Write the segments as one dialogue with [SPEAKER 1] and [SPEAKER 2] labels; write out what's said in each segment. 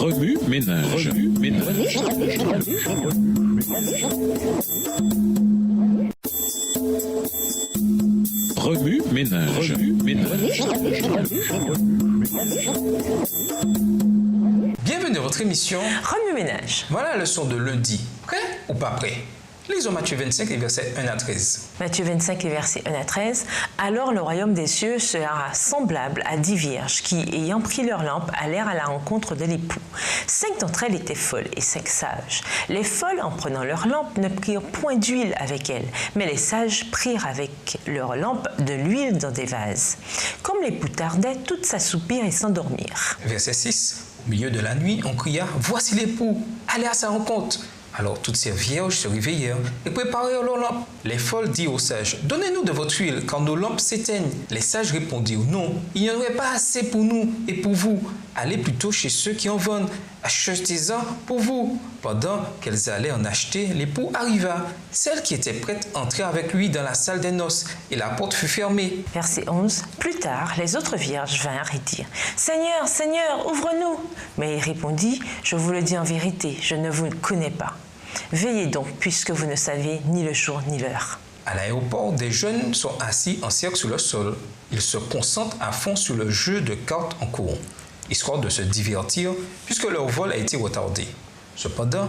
[SPEAKER 1] Remue ménage. Remue ménage.
[SPEAKER 2] Bienvenue à votre émission
[SPEAKER 3] Remue ménage.
[SPEAKER 2] Voilà la leçon de lundi. Prêt ou pas prêt? Lisons Matthieu 25, les versets 1 à 13.
[SPEAKER 3] Matthieu 25, les versets 1 à 13. Alors le royaume des cieux sera semblable à 10 vierges qui, ayant pris leur lampe, allèrent à la rencontre de l'époux. 5 d'entre elles étaient folles et 5 sages. Les folles, en prenant leur lampe, ne prirent point d'huile avec elles, mais les sages prirent avec leur lampe de l'huile dans des vases. Comme l'époux tardait, toutes s'assoupirent et s'endormirent.
[SPEAKER 2] Verset 6. Au milieu de la nuit, on cria « Voici l'époux, allez à sa rencontre !» Alors toutes ces vierges se réveillèrent et préparèrent leurs lampes. Les folles dirent aux sages, « Donnez-nous de votre huile, car nos lampes s'éteignent. » Les sages répondirent, « Non, il n'y en aurait pas assez pour nous et pour vous. Allez plutôt chez ceux qui en vendent. Achetez-en pour vous. » Pendant qu'elles allaient en acheter, l'époux arriva. Celle qui était prête entra avec lui dans la salle des noces, et la porte fut fermée.
[SPEAKER 3] Verset 11. Plus tard, les autres vierges vinrent et dirent, « Seigneur, Seigneur, ouvre-nous !» Mais il répondit, « Je vous le dis en vérité, je ne vous connais pas. Veillez donc, puisque vous ne savez ni le jour ni l'heure. »
[SPEAKER 2] À l'aéroport, des jeunes sont assis en cercle sur le sol. Ils se concentrent à fond sur le jeu de cartes en cours, histoire de se divertir puisque leur vol a été retardé. Cependant,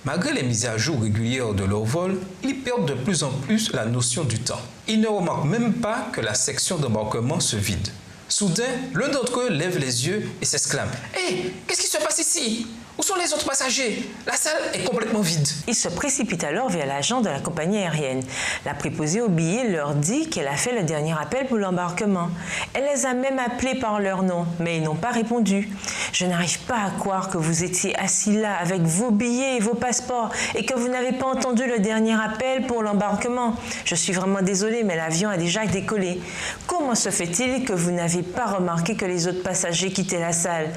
[SPEAKER 2] malgré les mises à jour régulières de leur vol, ils perdent de plus en plus la notion du temps. Ils ne remarquent même pas que la section d'embarquement se vide. Soudain, l'un d'entre eux lève les yeux et s'exclame « Hé, qu'est-ce qui se passe ici? Où sont les autres passagers? La salle est complètement vide. »
[SPEAKER 3] Il se précipite alors vers l'agent de la compagnie aérienne. La préposée au billet leur dit qu'elle a fait le dernier appel pour l'embarquement. Elle les a même appelés par leur nom, mais ils n'ont pas répondu. « Je n'arrive pas à croire que vous étiez assis là avec vos billets et vos passeports et que vous n'avez pas entendu le dernier appel pour l'embarquement. Je suis vraiment désolée, mais l'avion a déjà décollé. Comment se fait-il que vous n'avez pas remarqué que les autres passagers quittaient la salle? »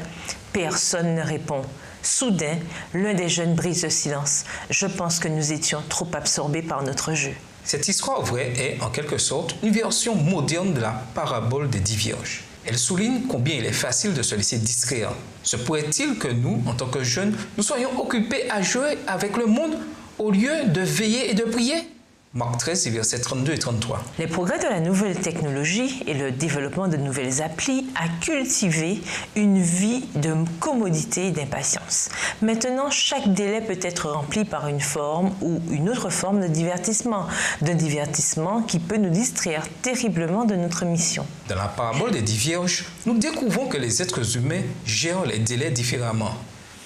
[SPEAKER 3] Personne ne répond. Soudain, l'un des jeunes brise le silence. Je pense que nous étions trop absorbés par notre jeu.
[SPEAKER 2] Cette histoire vraie est, en quelque sorte, une version moderne de la parabole des 10 vierges. Elle souligne combien il est facile de se laisser distraire. Se pourrait-il que nous, en tant que jeunes, nous soyons occupés à jouer avec le monde au lieu de veiller et de prier? Marc 13, versets 32 et 33.
[SPEAKER 3] Les progrès de la nouvelle technologie et le développement de nouvelles applis a cultivé une vie de commodité et d'impatience. Maintenant, chaque délai peut être rempli par une forme ou une autre forme de divertissement. D'un divertissement qui peut nous distraire terriblement de notre mission.
[SPEAKER 2] Dans la parabole des 10 vierges, nous découvrons que les êtres humains gèrent les délais différemment.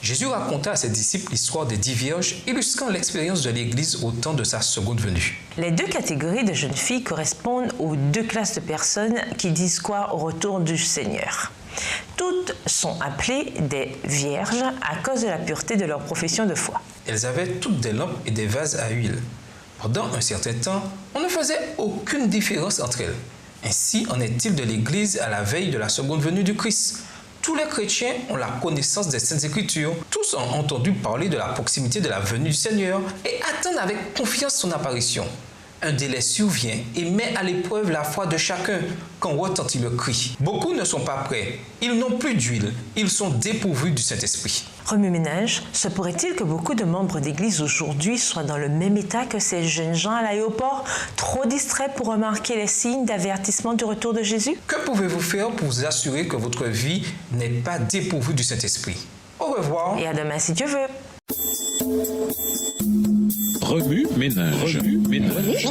[SPEAKER 2] Jésus raconta à ses disciples l'histoire des 10 vierges, illustrant l'expérience de l'Église au temps de sa seconde venue.
[SPEAKER 3] Les deux catégories de jeunes filles correspondent aux deux classes de personnes qui disent quoi au retour du Seigneur. Toutes sont appelées des vierges à cause de la pureté de leur profession de foi.
[SPEAKER 2] Elles avaient toutes des lampes et des vases à huile. Pendant un certain temps, on ne faisait aucune différence entre elles. Ainsi en est-il de l'Église à la veille de la seconde venue du Christ. Tous les chrétiens ont la connaissance des Saintes Écritures. Tous ont entendu parler de la proximité de la venue du Seigneur et attendent avec confiance son apparition. Un délai survient et met à l'épreuve la foi de chacun quand retentit le cri. Beaucoup ne sont pas prêts. Ils n'ont plus d'huile. Ils sont dépourvus du Saint-Esprit.
[SPEAKER 3] Remue ménage, se pourrait-il que beaucoup de membres d'Église aujourd'hui soient dans le même état que ces jeunes gens à l'aéroport, trop distraits pour remarquer les signes d'avertissement du retour de Jésus?
[SPEAKER 2] Que pouvez-vous faire pour vous assurer que votre vie n'est pas dépourvue du Saint-Esprit? Au revoir.
[SPEAKER 3] Et à demain si Dieu veut.
[SPEAKER 1] Remue ménage. Remue ménage.